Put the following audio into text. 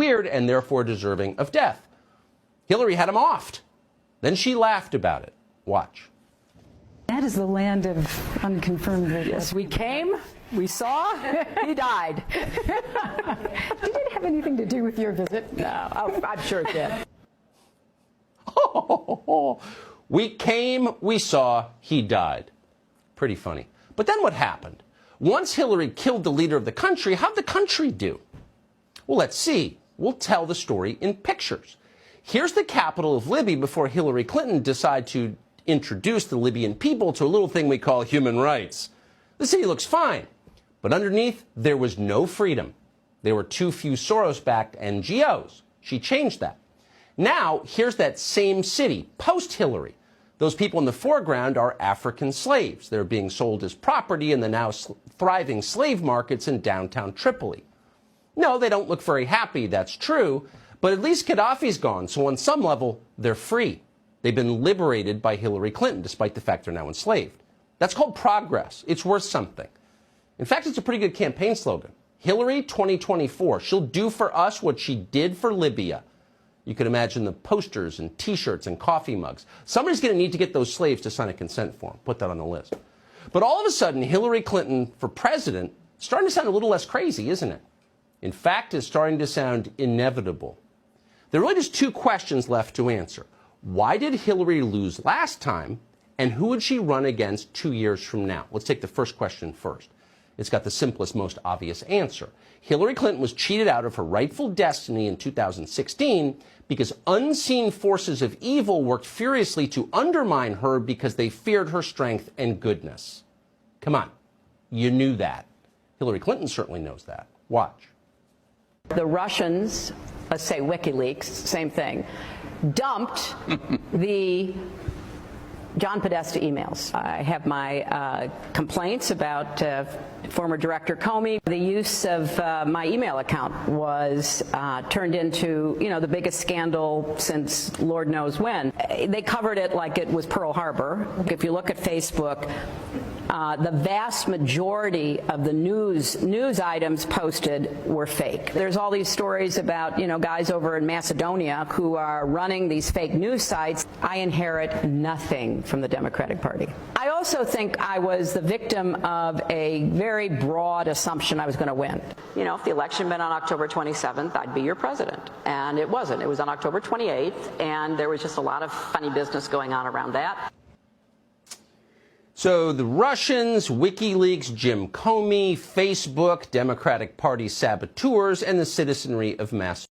weird and therefore deserving of death. Hillary had him offed. Then she laughed about it. Watch. That is the land of unconfirmed witness. Yes, we came, we saw, he died. Did it have anything to do with your visit? No, I'm sure it did. We came, we saw, he died. Pretty funny. But then what happened? Once Hillary killed the leader of the country, how'd the country do? Well, let's see. We'll tell the story in pictures. Here's the capital of Libya before Hillary Clinton decided to introduce the Libyan people to a little thing we call human rights. The city looks fine, but underneath there was no freedom. There were too few Soros-backed NGOs. She changed that. Now, here's that same city, post-Hillary. Those people in the foreground are African slaves. They're being sold as property in the now thriving slave markets in downtown Tripoli. No, they don't look very happy, that's true, but at least Gaddafi's gone, so on some level, they're free. They've been liberated by Hillary Clinton, despite the fact they're now enslaved. That's called progress. It's worth something. In fact, it's a pretty good campaign slogan. Hillary 2024. She'll do for us what she did for Libya. You can imagine the posters and T-shirts and coffee mugs. Somebody's going to need to get those slaves to sign a consent form. Put that on the list. But all of a sudden, Hillary Clinton for president is starting to sound a little less crazy, isn't it? In fact, it's starting to sound inevitable. There are really just two questions left to answer. Why did Hillary lose last time, and who would she run against 2 years from now? Let's take the first question first. It's got the simplest, most obvious answer. Hillary Clinton was cheated out of her rightful destiny in 2016 because unseen forces of evil worked furiously to undermine her because they feared her strength and goodness. Come on, you knew that. Hillary Clinton certainly knows that. Watch. The Russians, let's say WikiLeaks, same thing, dumped the John Podesta emails. I have my complaints about former Director Comey. The use of my email account was turned into, the biggest scandal since Lord knows when. They covered it like it was Pearl Harbor. If you look at Facebook, the vast majority of the news items posted were fake. There's all these stories about, guys over in Macedonia who are running these fake news sites. I inherit nothing from the Democratic Party. I also think I was the victim of a very broad assumption I was going to win. If the election had been on October 27th, I'd be your president. And it wasn't. It was on October 28th, and there was just a lot of funny business going on around that. So the Russians, WikiLeaks, Jim Comey, Facebook, Democratic Party saboteurs, and the citizenry of Macedonia.